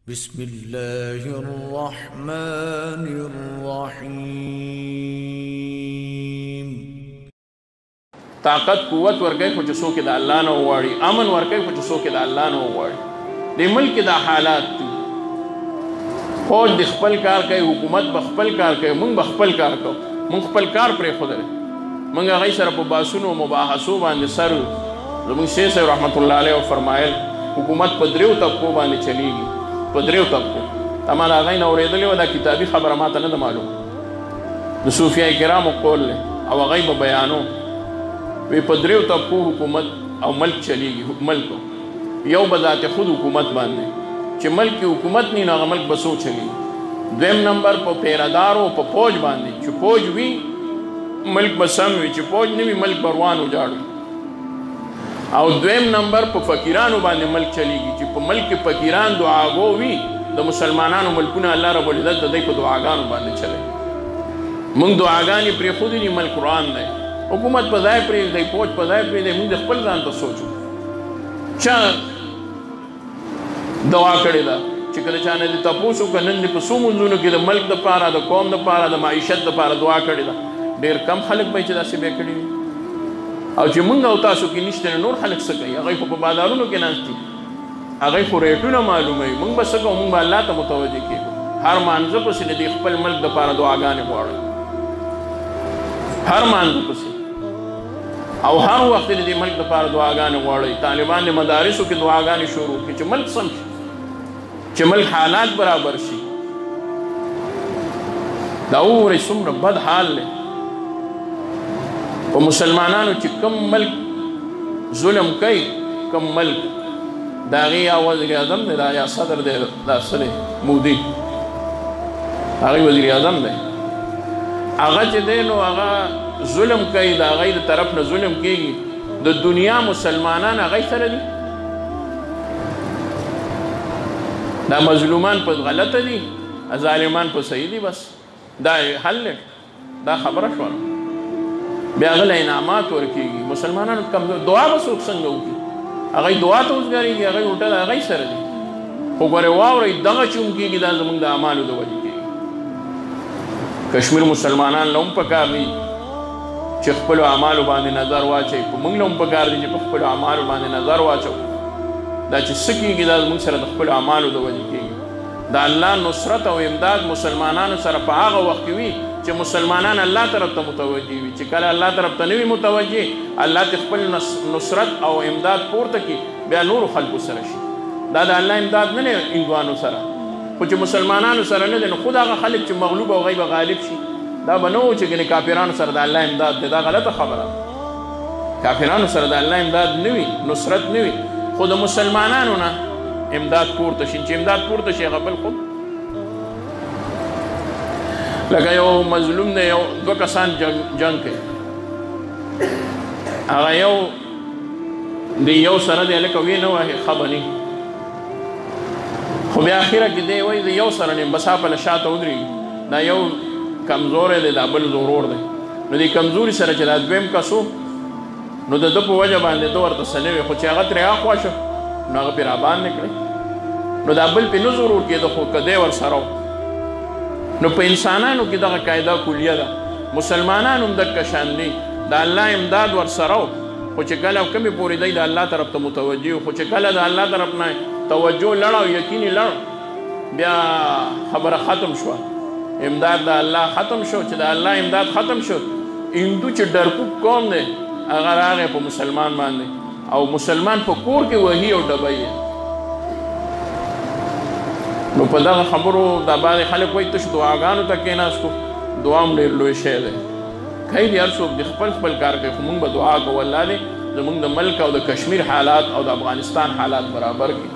بسم الله الرحمن الرحيم. طاقت قوت ورکړي خو چې څوک د الله نه وغواړي، امن ورکړي خو چې څوک د الله نه وغواړي. د ملک دا حالات دي، فوج د خپل کار کوي، حکومت به خپل کار کوي، موږ به خپل کار کوو. موږ خپل کار پرېښودلی، موږ هغوی سره په بحثونو او مباحثو باندې سر یو. زموږ شیخ صاحب رحمت الله علیه فرمایل حکومت په دریو طبقو باندې چلیږي، په دریو طبقو. تا ما د هغوی نه اورېدلې وه، دا کتابي خبره ماته نه ده معلوم، د صوفیای کرامو قول دی او هغوی به بیانو. وی په دریو طبقو حکومت او ملک چلیږي. ملک یو به ذات خود حکومت باندې، چې ملک کی حکومت نه هغه ملک به څو چلیږي. دویم نمبر په پیرهدارو په فوج باندې، چې فوج وي ملک به سم وي، چې فوج نه وي ملک به روان وجاړ وي. او دویم نمبر په فقیرانو باندې ملک چلیږي، چې په ملک کې فقیران دعاګو وي. د مسلمانانو ملکونه الله رب العزت د دوی په دعاګانو باندې چلی. موږ دعاګانې پرېښودې دي، ملک روان دی. حکومت په ځای پرېږدئ، فوج په ځای پرېږدئ، موږ د خپل ځان ته سوچو. چا دعا کړې ده چې کله چا نه دې تپوس وکړه نن دې په څو منځونو کې د ملک دپاره، د قوم دپاره، د معیشت دپاره دعا کړې ده؟ ډېر کم خلک به چې داسې بیا کړي وي. او چې موږ او تاسو کې نشته نو نور خلک څه کوي؟ هغوی خو په بازارونو کې ناست دي، هغوی خو ریټونه معلوموي. موږ به څه کوو؟ موږ به الله ته متوجه کېږو. هر مانځه پسې د دې خپل ملک دپاره دعاګانې غواړو، هر مانځه پسې او هر وخت د دې ملک دپاره دعاګانې غواړئ. طالبان د مدارسو کې دعاګانې شروع کړي چې ملک سم شي، چې ملک حالات برابر شي. دا وګورئ څومره بد حال دی په مسلمانانو، چې کم ملک ظلم کوي، کم ملک د هغې یا وزیر اعظم دی، دا یا صدر دی، دا څه دی مودي، هغوی وزیر اعظم دی. هغه چې دی نو هغه ظلم کوي، د هغوی د طرف نه ظلم کېږي. د دنیا مسلمانان هغوی سره دي، دا مظلومان په غلطه دي، ظالمان په صحیح دي. بس دا حل دی، دا خبره شوه. بیا هغه له انعامات ورکېږي. مسلمانانو کمزور دعا به څوک څنګه وکړي؟ هغوی دعا ته اوسګارېږي، هغوی الټه د هغوی سره دي. خو ګورې واورئ دغه چې هم کېږي دا زموږ د اعمالو د وجې کېږي. کشمیر مسلمانان له هم پکار دي چې خپلو اعمالو باندې نظر واچوي، په موږ له هم پکار دي چې په خپلو اعمالو باندې نظر واچو. دا چې څه کېږي دا زموږ سره د خپلو اعمالو د وجې کېږي. د الله نصرت او امداد مسلمانانو سره په هغه وخت کې وي چې مسلمانان الله طرف ته متوجه وي. چې کله الله طرف ته نه وي متوجه، الله ته خپل نصرت او امداد پورته کړي، بیا نورو خلکو سره شي. دا د الله امداد نه دی هندوانو سره، خو چې مسلمانانو سره نه دی نو خود هغه خلک چې مغلوب او غیب غالب شي. دا به نه و چې ګنې کافرانو سره د الله امداد دی، دا غلطه خبره ده. کافرانو سره د الله امداد نه وي، نصرت نه وي، خو د مسلمانانو نه امداد پورته شي. چې امداد پورته شي هغه بل خود لکه یو مظلوم دی، یو دوه کسان جنګ کوي، هغه یو د یو سره دی هلکه ویې نه وهي ښه به نه، خو بیا اخره کې دی وایي د یو سره نه یم، بس هپله شاته ودرېږي. دا یو کمزوری دی، دا بل ضرور دی. نو دې کمزوري سره چې دا دویم کس و نو د ده په وجه باندې ده ورته څه نه وي، خو چې هغه ترې هاخوا شو نو هغه پرې راباندې کړی. نو دا بل پرې نه ضرور کېده، خو که دی ورسره و. نو په انسانانو کې دغه قاعده کلیه ده. مسلمانان هم دقه شان دي، د الله امداد ورسره و، خو چې کله کمې پورې دی د الله طرف ته متوجه و. خو چې کله د الله طرف نه توجه لړ او یقیني لړ، بیا خبره ختم شوه، امداد د الله ختم شو. چې د الله امداد ختم شو، هندو چې ډرکوب قوم دی هغه راغی په مسلمان باندې، او مسلمان په کور کې وهي او ډبی. نو په دغه خبرو دا بعضې خلک وایي تش دعاګانو ته کېناستو، دعا هم ډېر لوی شی دی. کوي دي هر څوک د خپل خپل کار کوي، خو موږ به دعا کوو الله دې زموږ د ملک او د کشمیر حالات او د افغانستان حالات برابر کړي.